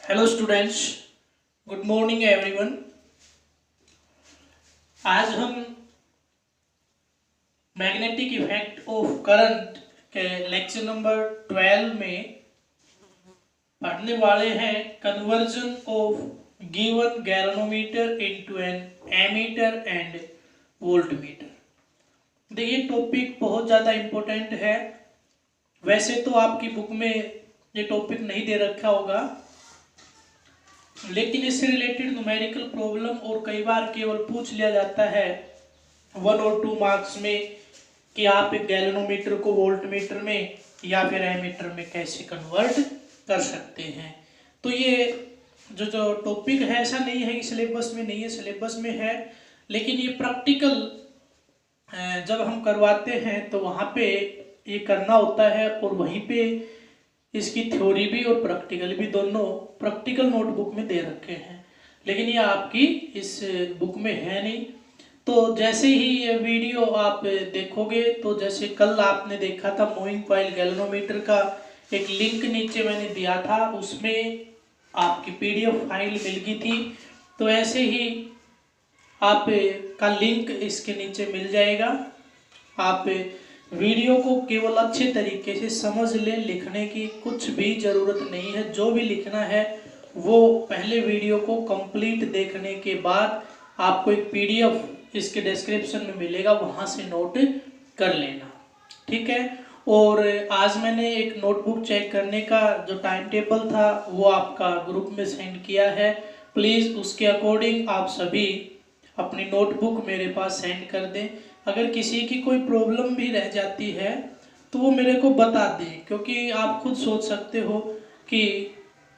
Hello students, good morning everyone. आज हम magnetic effect of current के लेक्चर नंबर 12 में पढ़ने वाले हैं conversion of given galvanometer into an ammeter and voltmeter. देखिए, टॉपिक बहुत ज़्यादा इम्पोर्टेंट है। वैसे तो आपकी बुक में ये टॉपिक नहीं दे रखा होगा, लेकिन इससे रिलेटेड न्यूमेरिकल प्रॉब्लम और कई बार केवल पूछ लिया जाता है 1 और 2 मार्क्स में कि आप एक गैल्वेनोमीटर को वोल्टमीटर में या फिर एमीटर में कैसे कन्वर्ट कर सकते हैं। तो ये जो टॉपिक है ऐसा नहीं है कि सिलेबस में नहीं है, सिलेबस में है, लेकिन ये प्रैक्टिकल जब हम करवाते हैं तो वहाँ पे ये करना होता है और वहीं पे इसकी थ्योरी भी और प्रैक्टिकल भी दोनों प्रैक्टिकल नोटबुक में दे रखे हैं, लेकिन ये आपकी इस बुक में है नहीं। तो जैसे ही ये वीडियो आप देखोगे, तो जैसे कल आपने देखा था मूविंग कॉइल गैल्वेनोमीटर का एक लिंक नीचे मैंने दिया था, उसमें आपकी पीडीएफ फाइल मिल गई थी। तो ऐसे ही आप का लिंक इसके नीचे मिल जाएगा। आप वीडियो को केवल अच्छे तरीके से समझ ले, लिखने की कुछ भी ज़रूरत नहीं है। जो भी लिखना है वो पहले वीडियो को कंप्लीट देखने के बाद आपको एक पीडीएफ इसके डिस्क्रिप्शन में मिलेगा, वहाँ से नोट कर लेना, ठीक है। और आज मैंने एक नोटबुक चेक करने का जो टाइम टेबल था वो आपका ग्रुप में सेंड किया है। प्लीज़ उसके अकॉर्डिंग आप सभी अपनी नोटबुक मेरे पास सेंड कर दें। अगर किसी की कोई प्रॉब्लम भी रह जाती है तो वो मेरे को बता दें, क्योंकि आप खुद सोच सकते हो कि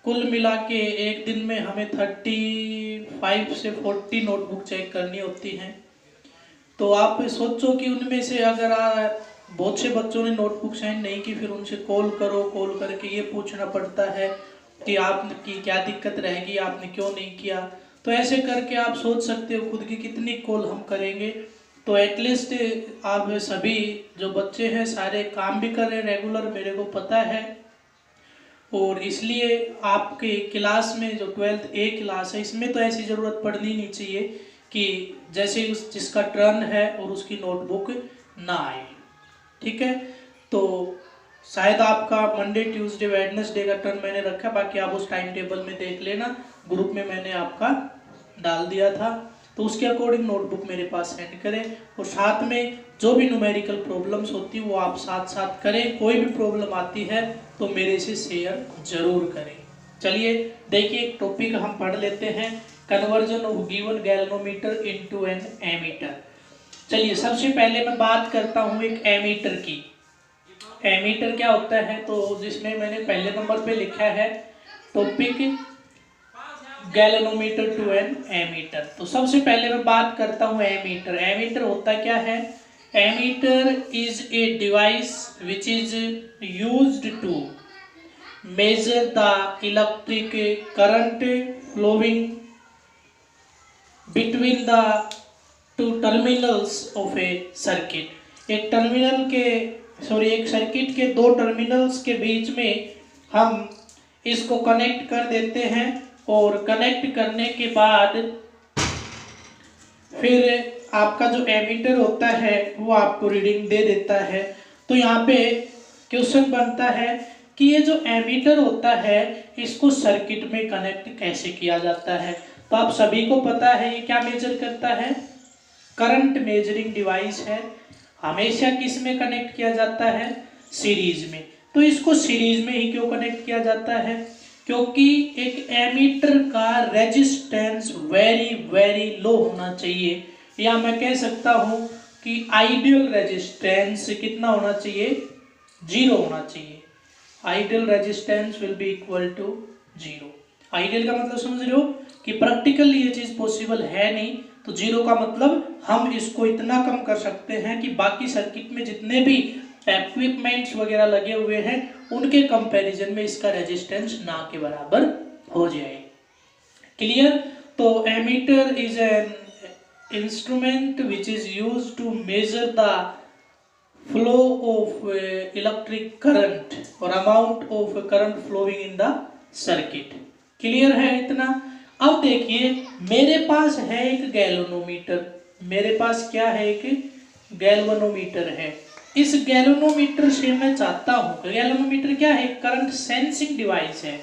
कुल मिला के एक दिन में हमें 35 से 40 नोटबुक चेक करनी होती हैं। तो आप सोचो कि उनमें से अगर बहुत से बच्चों ने नोटबुक सेंड नहीं की, फिर उनसे कॉल करो, कॉल करके ये पूछना पड़ता है कि आपकी क्या दिक्कत रहेगी, आपने क्यों नहीं किया। तो ऐसे करके आप सोच सकते हो खुद की कितनी कॉल हम करेंगे। तो एटलीस्ट आप सभी जो बच्चे हैं सारे काम भी कर रहे हैं रेगुलर, मेरे को पता है। और इसलिए आपके क्लास में जो 12th A क्लास है, इसमें तो ऐसी ज़रूरत पड़नी नहीं चाहिए कि जैसे उस जिसका टर्न है और उसकी नोटबुक ना आए, ठीक है। तो शायद आपका मंडे ट्यूसडे वेडनेसडे का टर्न मैंने रखा, बाकी आप उस टाइम टेबल में देख लेना, ग्रुप में मैंने आपका डाल दिया था। तो उसके अकॉर्डिंग नोटबुक मेरे पास सेंड करें, और साथ में जो भी न्यूमेरिकल प्रॉब्लम्स होती है वो आप साथ साथ करें। कोई भी प्रॉब्लम आती है तो मेरे से शेयर जरूर करें। चलिए देखिए, एक टॉपिक हम पढ़ लेते हैं, conversion of given galvanometer into an ammeter. चलिए सबसे पहले मैं बात करता हूँ एक एमीटर की। एमीटर क्या होता है, तो जिसमें मैंने पहले नंबर पे लिखा है topic galvanometer to an ammeter. तो सबसे पहले मैं बात करता हूँ एमीटर। एमीटर होता क्या है? Ammeter is a device which is used to measure the electric current flowing between the two terminals of a circuit. एक सर्किट के दो टर्मिनल्स के बीच में हम इसको कनेक्ट कर देते हैं, और कनेक्ट करने के बाद फिर आपका जो एमीटर होता है वो आपको रीडिंग दे देता है। तो यहाँ पे क्वेश्चन बनता है कि ये जो एमीटर होता है इसको सर्किट में कनेक्ट कैसे किया जाता है। तो आप सभी को पता है ये क्या मेजर करता है, करंट मेजरिंग डिवाइस है। हमेशा किस में कनेक्ट किया जाता है? सीरीज में। तो इसको सीरीज में ही क्यों कनेक्ट किया जाता है? क्योंकि एक एमीटर का रेजिस्टेंस वेरी वेरी लो होना चाहिए, या मैं कह सकता हूं कि आइडियल रेजिस्टेंस कितना होना चाहिए? 0 होना चाहिए। Ideal resistance will be equal to 0। Ideal का मतलब समझ रहे हो कि प्रैक्टिकली ये चीज पॉसिबल है नहीं। तो 0 का मतलब हम इसको इतना कम कर सकते हैं कि बाकी सर्किट में जितने भी इक्विपमेंट्स वगैरह लगे हुए हैं उनके कंपैरिजन में इसका रेजिस्टेंस ना के बराबर हो जाए। क्लियर? तो ammeter is an instrument which is used to measure the flow of electric current और amount of current flowing in the circuit. Clear है इतना। अब देखिए मेरे पास है एक गैल्वेनोमीटर, मेरे पास क्या है, एक गैल्वेनोमीटर है। इस गैल्वेनोमीटर से मैं चाहता हूं, गैल्वेनोमीटर क्या है, करंट सेंसिंग डिवाइस है,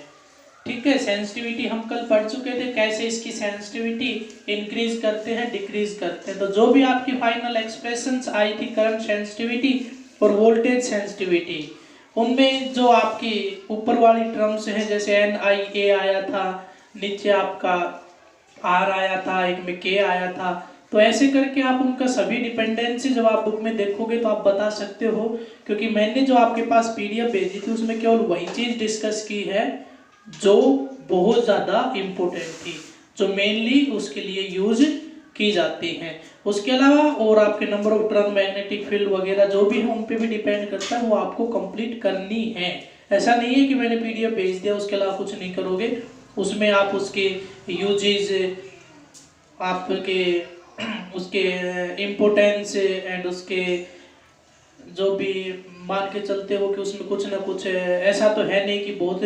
ठीक है। सेंसिटिविटी हम कल पढ़ चुके थे, कैसे इसकी सेंसिटिविटी इंक्रीज करते हैं डिक्रीज करते हैं। तो जो भी आपकी फाइनल एक्सप्रेशंस आई थी करंट सेंसिटिविटी और वोल्टेज सेंसिटिविटी, उनमें जो आपकी ऊपर वाली टर्म्स हैं जैसे NIA आया था, नीचे आपका R आया था, एक में K आया था, तो ऐसे करके आप उनका सभी डिपेंडेंसी जब आप बुक में देखोगे तो आप बता सकते हो, क्योंकि मैंने जो आपके पास PDF भेजी थी उसमें केवल वही चीज डिस्कस की है जो बहुत ज़्यादा इम्पोर्टेंट थी, जो मेनली उसके लिए यूज की जाती हैं। उसके अलावा और आपके number of turn, magnetic field वगैरह जो भी है उन पे भी डिपेंड करता है, वो आपको कंप्लीट करनी है। ऐसा नहीं है कि मैंने PDF भेज दिया उसके अलावा कुछ नहीं करोगे, उसमें आप उसके यूजेज, आपके उसके इम्पोर्टेंस एंड उसके जो भी मान के चलते हो कि उसमें कुछ ना कुछ, ऐसा तो है नहीं कि बहुत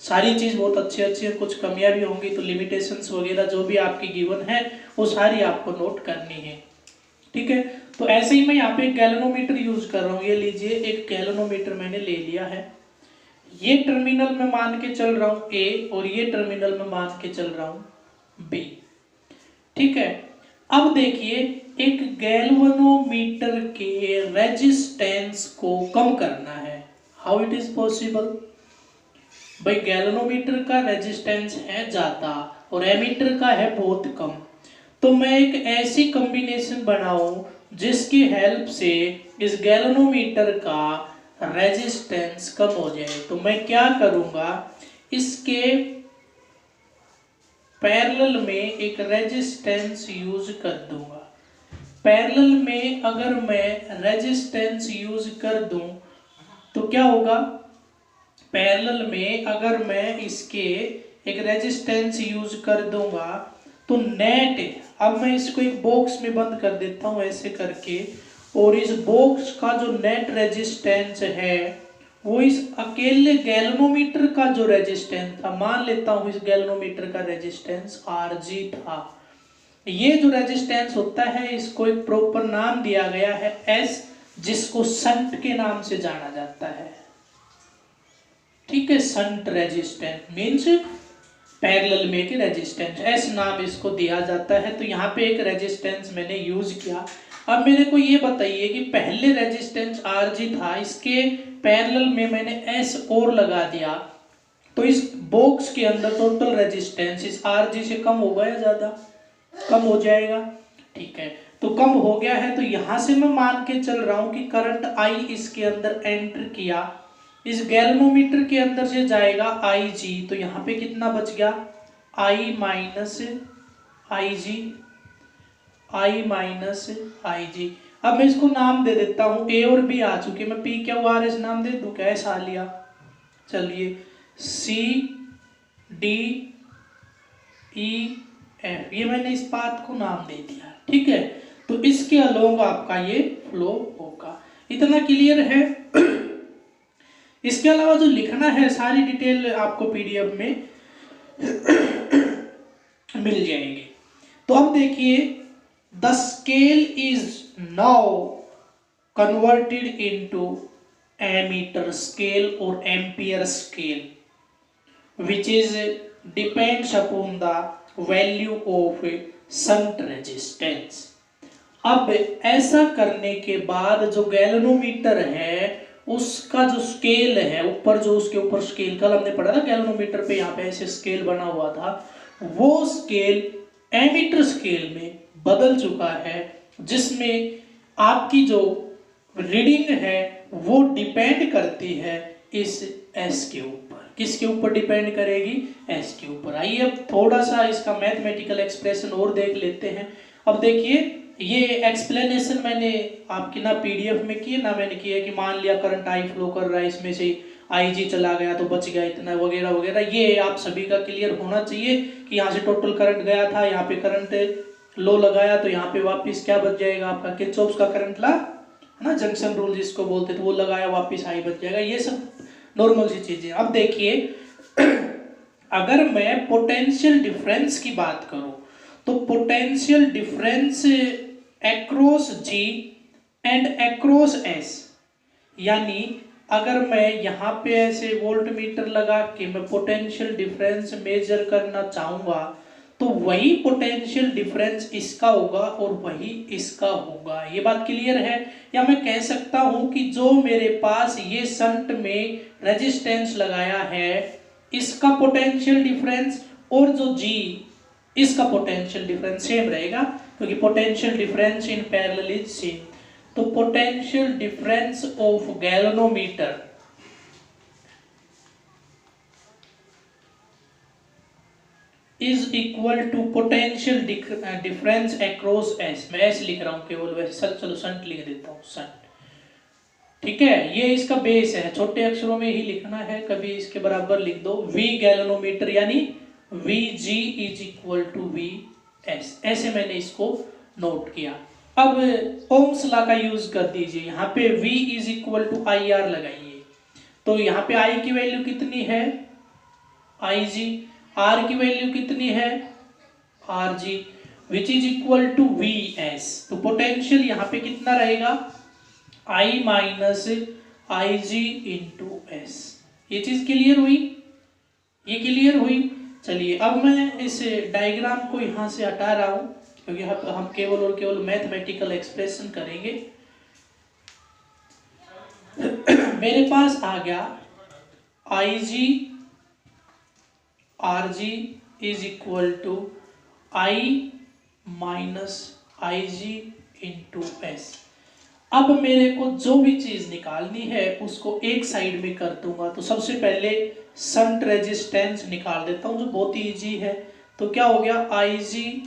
सारी चीज़ बहुत अच्छी अच्छी है, कुछ कमियां भी होंगी, तो लिमिटेशंस वगैरह जो भी आपकी गिवन है वो सारी आपको नोट करनी है, ठीक है। तो ऐसे ही मैं यहाँ पे एक गैल्वेनोमीटर यूज कर रहा हूँ, ये लीजिए एक गैल्वेनोमीटर मैंने ले लिया है, ये टर्मिनल में मान के चल रहा हूँ A और ये टर्मिनल में मान के चल रहा हूँ B, ठीक है। अब देखिए एक गैल्वेनोमीटर के रेजिस्टेंस को कम करना है, हाउ इट इज पॉसिबल। भाई गैल्वेनोमीटर का रेजिस्टेंस है ज्यादा और एमीटर का है बहुत कम, तो मैं एक ऐसी कॉम्बिनेशन बनाऊं जिसकी हेल्प से इस गैल्वेनोमीटर का रेजिस्टेंस कम हो जाए। तो मैं क्या करूंगा, इसके पैरेलल में एक रेजिस्टेंस यूज कर दूंगा। पैरेलल में अगर मैं रेजिस्टेंस यूज कर दूं तो क्या होगा, पैरेलल में अगर मैं इसके एक रेजिस्टेंस यूज कर दूंगा तो नेट, अब मैं इसको एक बॉक्स में बंद कर देता हूं ऐसे करके, और इस बॉक्स का जो नेट रेजिस्टेंस है वो इस अकेले गैल्वेनोमीटर का जो रेजिस्टेंस था, मान लेता हूं इस गैल्वेनोमीटर का रेजिस्टेंस Rg था, ये जो रेजिस्टेंस होता है इसको एक प्रॉपर नाम दिया गया है S, जिसको शंट के नाम से जाना जाता है, ठीक है। शंट रेजिस्टेंस मीन्स पैरेलल में एक रेजिस्टेंस, S नाम इसको दिया जाता है। तो यहाँ पे एक रेजिस्टेंस मैंने यूज किया। अब मेरे को ये बताइए कि पहले रेजिस्टेंस Rg था, इसके पैरेलल में मैंने S और लगा दिया, तो इस बॉक्स के अंदर टोटल रेजिस्टेंस इस Rg से कम होगा या ज्यादा, कम हो जाएगा, ठीक है। तो कम हो गया है, तो यहां से मैं मान के चल रहा हूं कि करंट I इसके अंदर एंटर किया, इस गैल्वेनोमीटर के अंदर से जाएगा Ig, तो यहाँ पे कितना बच गया, I माइनस Ig। अब मैं इसको नाम दे देता हूँ, A और B आ चुके, मैं P क्या आर एस नाम दे दूं, कैसे आ लिया, चलिए C D E F, ये मैंने इस पाथ को नाम दे दिया, ठीक है। तो इसके अलोंग आपका ये फ्लो होगा, इतना क्लियर है। इसके अलावा जो लिखना है सारी डिटेल आपको PDF में मिल जाएगी। तो अब देखिए, the scale is now converted into ammeter scale और ampere scale which is depends upon the value of shunt resistance. अब ऐसा करने के बाद जो गैल्वेनोमीटर है उसका जो स्केल है, ऊपर जो उसके ऊपर स्केल, कल हमने पढ़ा था गैल्वेनोमीटर पे यहाँ पे ऐसे स्केल बना हुआ था, वो स्केल एमीटर स्केल में बदल चुका है, जिसमें आपकी जो रीडिंग है वो डिपेंड करती है इस S के ऊपर। किसके ऊपर डिपेंड करेगी, S के ऊपर। आइए अब थोड़ा सा इसका मैथमेटिकल एक्सप्रेशन और देख लेते हैं। अब देखिए ये एक्सप्लेनेशन मैंने आपकी ना PDF में की है ना मैंने किया है, कि मान लिया करंट I फ्लो कर रहा है, इसमें से Ig चला गया तो बच गया इतना वगैरह वगैरह, ये आप सभी का क्लियर होना चाहिए कि यहाँ से टोटल करंट गया था, यहाँ पे करंट लो लगाया तो यहाँ पे वापस क्या बच जाएगा आपका, किरचॉफ का करंट ला है ना, जंक्शन रूल जिसको बोलते थे, वो लगाया वापस I बच जाएगा, ये सब नॉर्मल सी चीजें। अब देखिए अगर मैं पोटेंशियल डिफरेंस की बात करूं तो potential difference across G and across S, यानी अगर मैं यहाँ पे ऐसे वोल्ट मीटर लगा के मैं पोटेंशियल डिफरेंस मेजर करना चाहूंगा तो वही पोटेंशियल डिफरेंस इसका होगा और वही इसका होगा। ये बात क्लियर है? या मैं कह सकता हूं कि जो मेरे पास ये शंट में रेजिस्टेंस लगाया है इसका पोटेंशियल डिफरेंस और जो जी इसका पोटेंशियल डिफरेंस सेम रहेगा, क्योंकि potential difference in parallel is same. तो potential difference of galvanometer is equal to potential difference across S. मैं एस लिख रहा हूं केवल, वैसे चलो संट लिख देता हूं, संट। ठीक है, ये इसका बेस है, छोटे अक्षरों में ही लिखना है, कभी इसके बराबर लिख दो। वी गैल्वेनोमीटर यानी V G is equal to V S, ऐसे मैंने इसको नोट किया। अब ओम्स लॉ का यूज कर दीजिए, यहाँ पे V is equal to I R लगाइए। तो यहाँ पे I की वैल्यू कितनी है? आई जी। R की वैल्यू कितनी है? R G, which is equal to V S. तो पोटेंशियल यहाँ पे कितना रहेगा? I minus I G into S. ये चीज क्लियर हुई? ये क्लियर हुई। चलिए अब मैं इस डायग्राम को यहाँ से हटा रहा हूँ, क्योंकि हम केवल और केवल मैथमेटिकल एक्सप्रेशन करेंगे। मेरे पास आ गया I G R G is equal to I minus I G into S. अब मेरे को जो भी चीज निकालनी है उसको एक साइड में कर दूंगा। तो सबसे पहले शंट रेजिस्टेंस निकाल देता हूं, जो बहुत ही इजी है। तो क्या हो गया? I G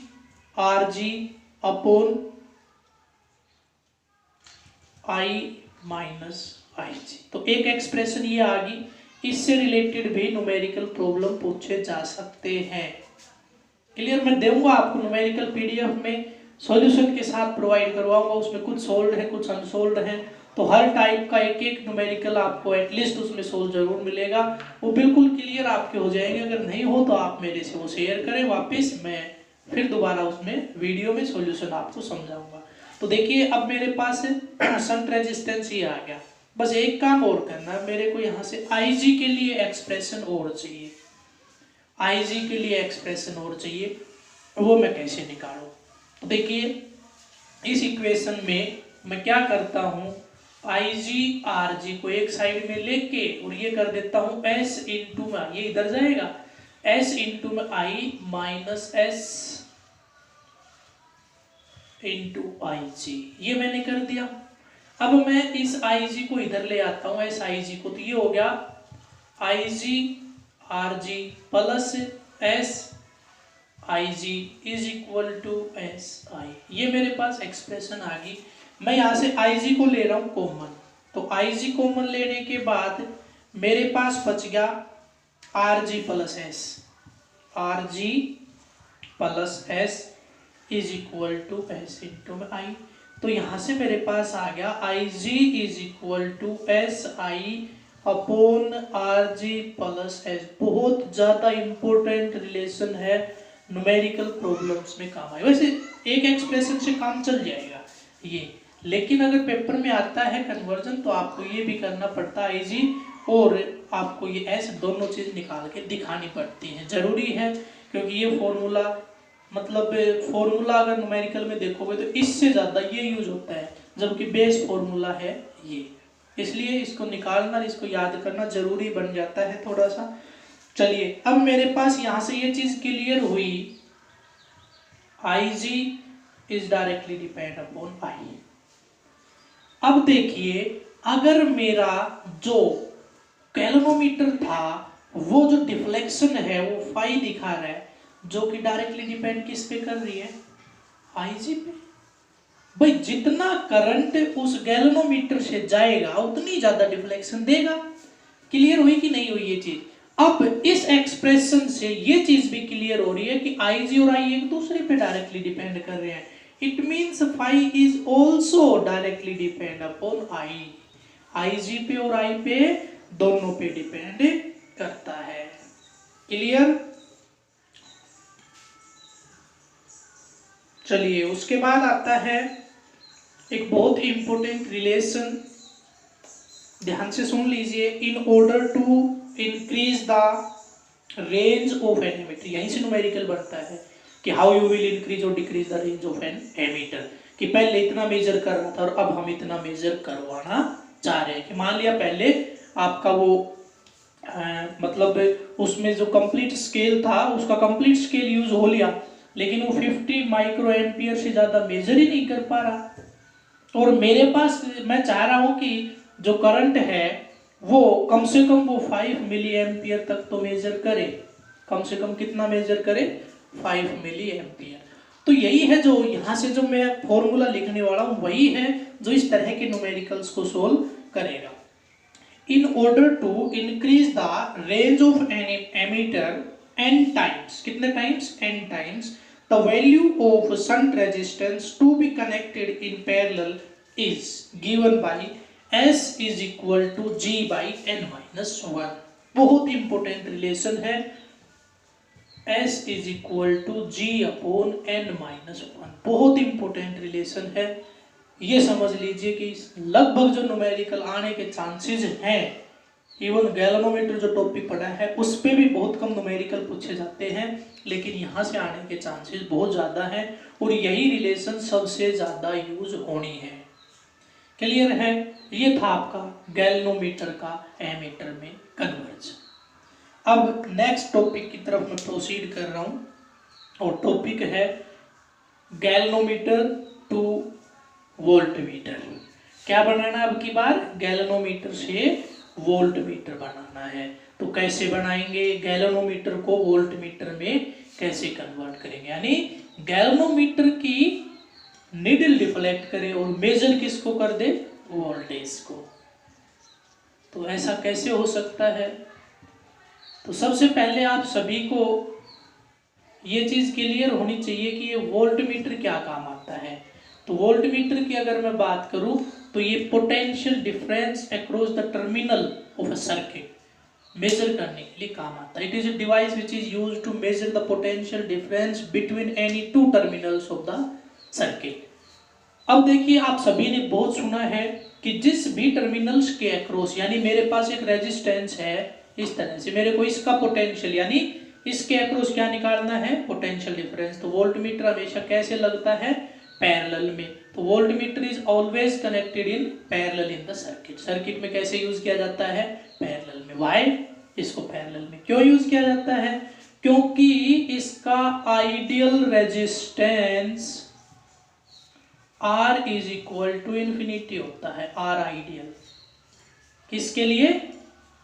R G upon I minus I G. तो एक एक्सप्रेशन ये आ गई। इससे रिलेटेड भी न्यूमेरिकल प्रॉब्लम पूछे जा सकते हैं। क्लियर? मैं दूंगा आपको न्यूमेरिकल पीडीएफ में, सॉल्यूशन के साथ प्रोवाइड करवाऊंगा। उसमें कुछ सोल्व्ड है, कुछ अनसोल्व्ड है। तो हर टाइप का एक एक न्यूमेरिकल आपको एटलीस्ट उसमें सोल्व जरूर मिलेगा। वो बिल्कुल क्लियर आपके हो जाएंगे। अगर नहीं हो तो आप मेरे से वो शेयर करें वापस, मैं फिर दोबारा उसमें वीडियो में सॉल्यूशन आपको समझाऊंगा। तो देखिए अब मेरे पास शंट रेजिस्टेंस ही आ गया। बस एक काम और करना है, मेरे को यहाँ से आई जी के लिए एक्सप्रेशन और चाहिए। आई जी के लिए एक्सप्रेशन और चाहिए, वो मैं कैसे निकालूं? तो देखिए इस इक्वेशन में मैं क्या करता हूं, आई जी आर जी को एक साइड में लेके और ये कर देता हूं एस इंटू में, ये इधर जाएगा, एस इंटू में आई माइनस एस इंटू आई जी, ये मैंने कर दिया। अब मैं इस आई जी को इधर ले आता हूं, एस आई जी को। तो ये हो गया I G R G plus S I G is equal to S I. ये मेरे पास एक्सप्रेशन आ गई। मैं यहाँ से आई जी को ले रहा हूँ कॉमन। तो आई जी कॉमन लेने के बाद मेरे पास बच गया R G plus S, R G plus S is equal to S into में आई। तो यहाँ से मेरे पास आ गया I G is equal to S I upon R G plus S. बहुत ज़्यादा इंपॉर्टेंट रिलेशन है, न्यूमेरिकल प्रॉब्लम्स में काम आए। वैसे एक एक्सप्रेशन से काम चल जाएगा ये, लेकिन अगर पेपर में आता है कन्वर्जन तो आपको ये भी करना पड़ता है आई जी, और आपको ये एस, दोनों चीज़ निकाल के दिखानी पड़ती है। ज़रूरी है, क्योंकि ये फॉर्मूला मतलब फॉर्मूला अगर न्यूमेरिकल में देखोगे तो इससे ज़्यादा ये यूज होता है, जबकि बेस फॉर्मूला है ये। इसलिए इसको निकालना, इसको याद करना जरूरी बन जाता है थोड़ा सा। चलिए अब मेरे पास यहाँ से ये चीज़ क्लियर हुई, I G is directly depend upon I. अब देखिए अगर मेरा जो गैल्वेनोमीटर था वो जो डिफ्लेक्शन है वो फाई दिखा रहा है, जो कि डायरेक्टली डिपेंड किस पे कर रही है? आई जी पे। भाई जितना करंट उस गैल्वेनोमीटर से जाएगा उतनी ज्यादा डिफ्लेक्शन देगा। क्लियर हुई कि नहीं हुई ये चीज? अब इस एक्सप्रेशन से ये चीज भी क्लियर हो रही है कि आई जी और आई एक दूसरे पे डायरेक्टली डिपेंड कर रहे हैं। It means phi is also directly depend upon I. I G पे और आई पे दोनों पे डिपेंड करता है। क्लियर। चलिए उसके बाद आता है एक बहुत इंपॉर्टेंट रिलेशन, ध्यान से सुन लीजिए। In order to increase the range of an ammeter, यहीं से न्यूमेरिकल बनता है कि हाउ यू विल इंक्रीज और decrease the range of an ammeter, कि पहले इतना मेजर कर रहा था और अब हम इतना मेजर करवाना चाह रहे हैं। कि मान लिया पहले आपका वो मतलब उसमें जो कंप्लीट स्केल था उसका कंप्लीट स्केल यूज हो लिया, लेकिन वो 50 माइक्रो एम्पियर से ज़्यादा मेजर ही नहीं कर पा रहा, और मेरे पास मैं चाह रहा हूँ कि जो करंट है वो कम से कम वो 5 मिली एम्पियर तक तो मेजर करे, कम से कम कितना मेजर करे, 5 मिली एम्पियर। तो यही है जो यहाँ से जो मैं फॉर्मूला लिखने वाला हूँ वही है जो इस तरह के न्यूमेरिकल्स को सोल्व करेगा। In order to increase the range of an ammeter n times, कितने times, n times, the value of shunt resistance to be connected in parallel is given by S is equal to G by n-1। बहुत important relation है, S is equal to G upon n-1, बहुत important relation है। ये समझ लीजिए कि लगभग जो न्यूमेरिकल आने के चांसेस हैं, इवन गैल्वेनोमीटर जो टॉपिक पढ़ा है उस पे भी बहुत कम न्यूमेरिकल पूछे जाते हैं, लेकिन यहाँ से आने के चांसेस बहुत ज़्यादा हैं और यही रिलेशन सबसे ज़्यादा यूज होनी है। क्लियर है। ये था आपका गैल्वेनोमीटर का एमीटर में कन्वर्जन। अब नेक्स्ट टॉपिक की तरफ मैं प्रोसीड कर रहा हूँ और टॉपिक है गैल्वेनोमीटर टू वोल्टमीटर। क्या बनाना है अब की बार, गैल्वेनोमीटर से वोल्टमीटर बनाना है। तो कैसे बनाएंगे, गैल्वेनोमीटर को वोल्टमीटर में कैसे कन्वर्ट करेंगे, यानी गैल्वेनोमीटर की नीडल डिफ्लेक्ट करे और मेजर किसको कर दे, वोल्टेज को। तो ऐसा कैसे हो सकता है, तो सबसे पहले आप सभी को ये चीज क्लियर होनी चाहिए कि ये वोल्टमीटर क्या काम आता है। तो वोल्टमीटर की अगर मैं बात करूं तो ये potential difference across the terminal of a circuit measure करने के लिए काम आता है। It is a device which is used to measure the potential difference between any two terminals of the circuit. अब देखिए आप सभी ने बहुत सुना है कि जिस भी टर्मिनल्स के अक्रॉस, यानी मेरे पास एक रेजिस्टेंस है इस तरह से, मेरे को इसका पोटेंशियल यानी इसके अक्रॉस क्या निकालना है, पोटेंशियल डिफरेंस। तो वोल्टमीटर हमेशा कैसे लगता है, पैरेलल में। तो voltmeter is always connected in parallel in the circuit. Circuit में कैसे यूज किया जाता है, पैरेलल में। व्हाई, इसको पैरेलल में क्यों यूज किया जाता है, क्योंकि इसका ideal resistance R is equal to infinity होता है। R आइडियल किसके लिए,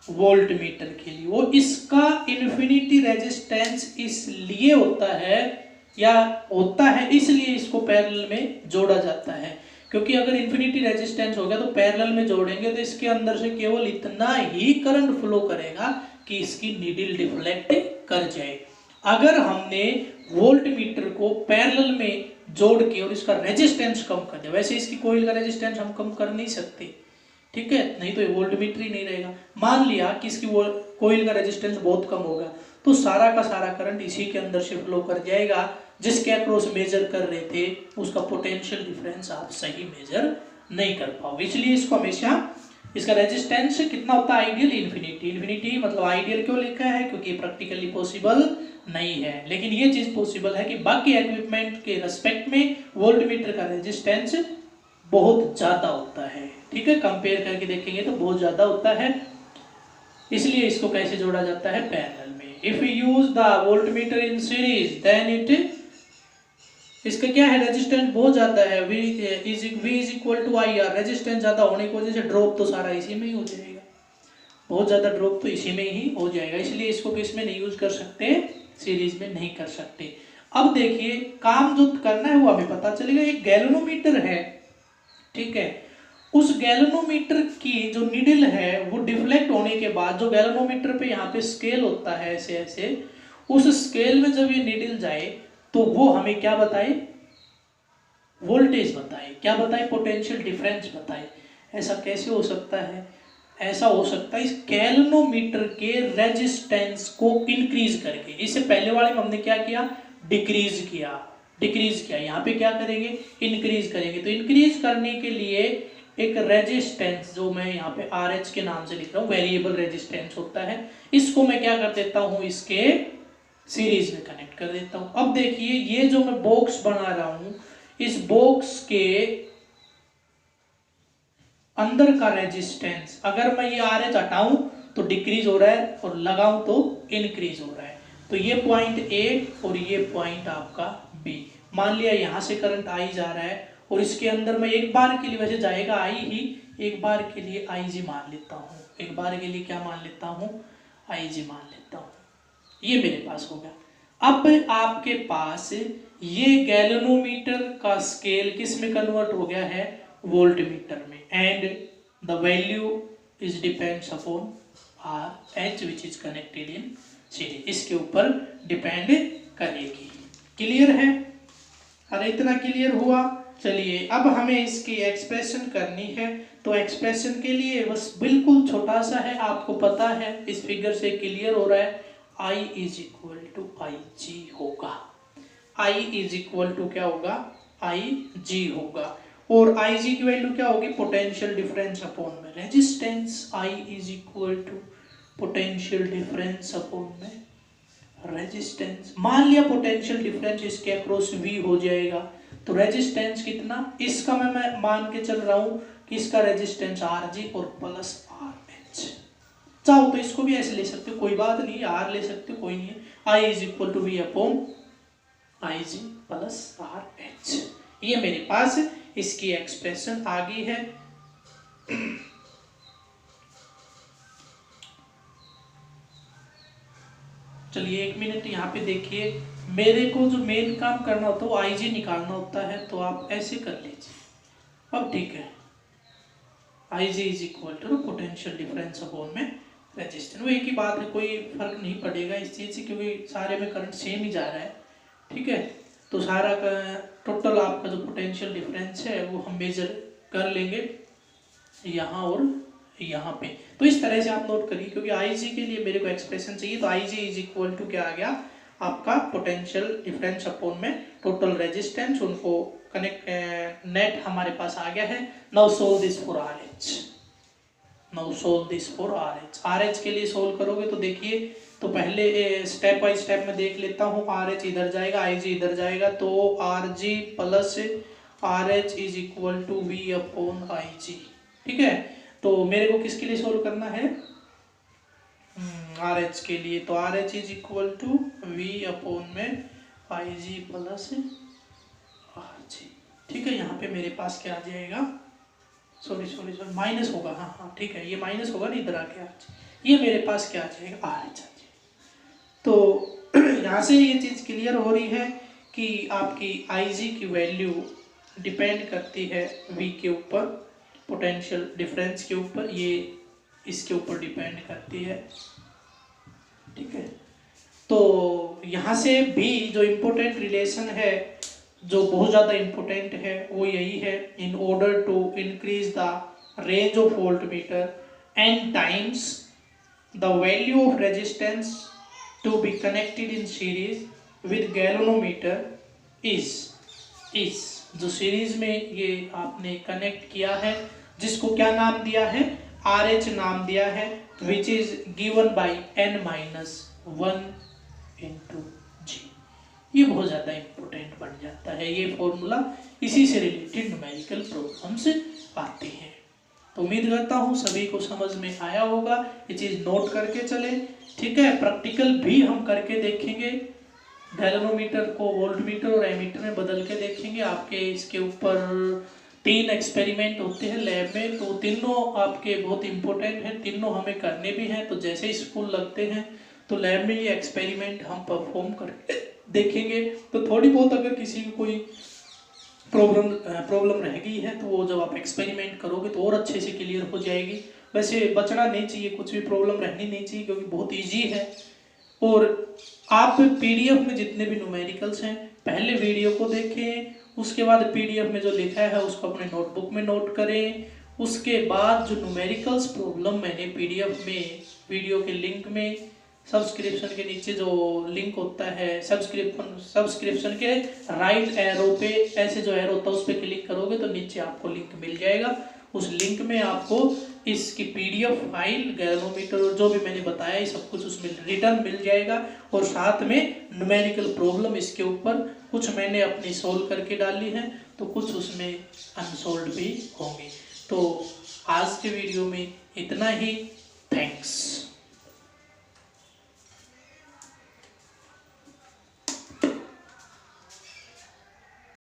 वोल्टमीटर के लिए। वो इसका इन्फिनिटी रेजिस्टेंस इसलिए होता है या होता है इसलिए इसको पैरेलल में जोड़ा जाता है, क्योंकि अगर इन्फिनिटी रेजिस्टेंस हो गया तो पैरेलल में जोड़ेंगे तो इसके अंदर से केवल इतना ही करंट फ्लो करेगा कि इसकी नीडल डिफ्लेक्ट कर जाए। अगर हमने वोल्टमीटर को पैरेलल में जोड़ के और इसका रेजिस्टेंस कम कर दिया, वैसे इसकी कोइल का रेजिस्टेंस हम कम कर नहीं सकते, ठीक है, नहीं तो ये वोल्टमीटर ही नहीं रहेगा। मान लिया कि इसकी कोइल का रेजिस्टेंस बहुत कम होगा तो सारा का सारा करंट इसी के अंदर से फ्लो कर जाएगा, जिसके अक्रॉस मेजर कर रहे थे उसका पोटेंशियल डिफरेंस आप सही मेजर नहीं कर पाओगे। इसलिए इसको हमेशा इसका रेजिस्टेंस कितना होता है, आइडियल इन्फिनिटी। इन्फिनिटी मतलब आइडियल क्यों लिखा है, क्योंकि प्रैक्टिकली पॉसिबल नहीं है, लेकिन ये चीज पॉसिबल है कि बाकी इक्विपमेंट के रेस्पेक्ट में वोल्टमीटर का रेजिस्टेंस बहुत ज्यादा होता है, ठीक है, कंपेयर करके देखेंगे तो बहुत ज्यादा होता है। इसलिए इसको कैसे जोड़ा जाता है, पैरेलल में। If you use the voltmeter in series then it, इसका क्या है, रेजिस्टेंस बहुत ज्यादा है, V is equal to IR। Resistance ज्यादा होने की वजह से ड्रॉप तो सारा इसी में ही हो जाएगा, बहुत ज्यादा ड्रॉप तो इसी में ही हो जाएगा, इसलिए इसको किस में नहीं यूज कर सकते, सीरीज में नहीं कर सकते। अब देखिए काम जो करना है वो हमें पता चलेगा। एक गैल्वेनोमीटर है, ठीक है, उस गैल्वेनोमीटर की जो नीडल है वो डिफ्लेक्ट होने के बाद जो गैल्वेनोमीटर पे यहाँ पे स्केल होता है ऐसे ऐसे, उस स्केल में जब ये नीडल जाए तो वो हमें क्या बताए, वोल्टेज बताए, क्या बताए, पोटेंशियल डिफरेंस बताए। ऐसा कैसे हो सकता है, ऐसा हो सकता है इस गैल्वेनोमीटर के रेजिस्टेंस को इंक्रीज करके। इससे पहले वाले में हमने क्या किया, डिक्रीज किया, यहाँ पे क्या करेंगे, इंक्रीज करेंगे। तो इंक्रीज करने के लिए एक रेजिस्टेंस, जो मैं यहाँ पे RH के नाम से लिख रहा हूँ, वेरिएबल रेजिस्टेंस होता है, इसको मैं क्या कर देता हूँ, इसके सीरीज में कनेक्ट कर देता हूँ। अब देखिए ये जो मैं बॉक्स बना रहा हूँ, इस बॉक्स के अंदर का रेजिस्टेंस, अगर मैं ये RH हटाऊं तो डिक्रीज हो रहा है और लगाऊं तो इंक्रीज हो रहा है। तो ये पॉइंट A और ये पॉइंट आपका B। मान लिया यहाँ से करंट I जा रहा है और इसके अंदर मैं एक बार के लिए, वैसे जाएगा I ही, एक बार के लिए IG मान लेता हूँ, एक बार के लिए क्या मान लेता हूँ, IG मान लेता हूँ। ये मेरे पास हो गया। अब आपके पास ये गैल्वेनोमीटर का स्केल किस में कन्वर्ट हो गया है, वोल्टमीटर में, and the value is depends upon RH which is connected in series, इसके ऊपर डिपेंड करेगी। क्लियर है? अरे इतना क्लियर हुआ। चलिए अब हमें इसकी एक्सप्रेशन करनी है। तो एक्सप्रेशन के लिए बस बिल्कुल छोटा सा है, आपको पता है, इस फिगर से क्लियर हो रहा है, I is equal to IG होगा। I इज इक्वल टू क्या होगा, IG होगा। और IG की वैल्यू क्या होगी, पोटेंशियल डिफरेंस अपॉन में resistance. I is equal to potential difference upon में रेजिस्टेंस। मान लिया पोटेंशियल डिफरेंस इसके अक्रॉस V हो जाएगा, तो रेजिस्टेंस कितना, इसका मैं मान के चल रहा हूं कि इसका रेजिस्टेंस RG और प्लस RH। चाहो तो इसको भी ऐसे ले सकते हो, कोई बात नहीं, R ले सकते हो, कोई नहीं है। I is equal to V upon IG plus RH। ये मेरे पास इसकी एक्सप्रेशन आ गई है। चलिए एक मिनट यहाँ पे देखिए, मेरे को जो मेन काम करना होता है वो IG निकालना होता है, तो आप ऐसे कर लीजिए। अब ठीक है, IG is equal to potential difference upon में रेजिस्टेंस। वो एक ही बात है, कोई फर्क नहीं पड़ेगा इस चीज़ से, क्योंकि सारे में करंट सेम ही जा रहा है। ठीक है, तो सारा का टोटल आपका जो पोटेंशियल डिफरेंस है वो हम मेजर कर लेंगे यहाँ और यहाँ पे। तो इस तरह से आप नोट करिए, क्योंकि IG के लिए मेरे को एक्सप्रेशन चाहिए। तो IG इज इक्वल टू क्या आ गया आपका, पोटेंशियल डिफरेंस अपॉन में टोटल रेजिस्टेंस, उनको कनेक्ट नेट हमारे पास आ गया है। Now solve this for RH, now solve this for RH के लिए सोल्व करोगे तो देखिए, तो पहले स्टेप बाय स्टेप में देख लेता हूँ। RH इधर जाएगा, IG इधर जाएगा, तो RG plus RH is equal to V upon IG। ठीक है, तो मेरे को किसके लिए सोल्व करना है, RH के लिए। तो RH is equal to V upon में IG प्लस RG। ठीक है, यहाँ पे मेरे पास क्या आ जाएगा, सॉरी माइनस होगा, हाँ ठीक है, ये माइनस होगा ना, इधर आके RH, ये मेरे पास क्या आ जाएगा, RH। तो यहाँ से ये चीज़ क्लियर हो रही है कि आपकी IG की वैल्यू डिपेंड करती है V के ऊपर, पोटेंशियल डिफरेंस के ऊपर, ये इसके ऊपर डिपेंड करती है। ठीक है, तो यहाँ से भी जो इम्पोर्टेंट रिलेशन है, जो बहुत ज़्यादा इम्पोर्टेंट है, वो यही है, in order to increase the range of voltmeter N times the value of resistance to be connected in series with galvanometer is जो सीरीज में ये आपने कनेक्ट किया है, जिसको क्या नाम दिया है, RH नाम दिया है, which is given by n-1 into G। ये बहुत ज़्यादा इम्पोर्टेंट बन जाता है ये फॉर्मूला, इसी से रिलेटेड न्यूमेरिकल प्रॉब्लम्स आते हैं। तो उम्मीद करता हूँ सभी को समझ में आया होगा, ये चीज़ नोट करके चले। ठीक है, प्रैक्टिकल भी हम करके देखेंगे, गैल्वेनोमीटर को वोल्टमीटर और एमीटर में बदल के देखेंगे। आपके इसके ऊपर 3 एक्सपेरिमेंट होते हैं लैब में, तो तीनों आपके बहुत इंपॉर्टेंट हैं, तीनों हमें करने भी हैं। तो जैसे ही स्कूल लगते हैं तो लैब में ये एक्सपेरिमेंट हम परफॉर्म करके देखेंगे। तो थोड़ी बहुत अगर किसी को कोई प्रॉब्लम रह गई है, तो वो जब आप एक्सपेरिमेंट करोगे तो और अच्छे से क्लियर हो जाएगी। वैसे बचना नहीं चाहिए, कुछ भी प्रॉब्लम रहनी नहीं चाहिए, क्योंकि बहुत इजी है। और आप PDF में जितने भी न्यूमेरिकल्स हैं, पहले वीडियो को देखें, उसके बाद PDF में जो लिखा है उसको अपने नोटबुक में नोट करें, उसके बाद जो न्यूमेरिकल्स प्रॉब्लम मैंने पीडीएफ में वीडियो के लिंक में सब्सक्रिप्शन के नीचे जो लिंक होता है सब्सक्रिप्शन के राइट एरो पे ऐसे जो एरो होता है उस पर क्लिक करोगे तो नीचे आपको लिंक मिल जाएगा। उस लिंक में आपको इसकी पीडीएफ फाइल गैल्वेनोमीटर और जो भी मैंने बताया ये सब कुछ उसमें रिटर्न मिल जाएगा और साथ में न्यूमेरिकल प्रॉब्लम इसके ऊपर कुछ मैंने अपनी सोल्व करके डाली है तो कुछ उसमें अनसोल्व भी होंगे। तो आज के वीडियो में इतना ही। थैंक्स।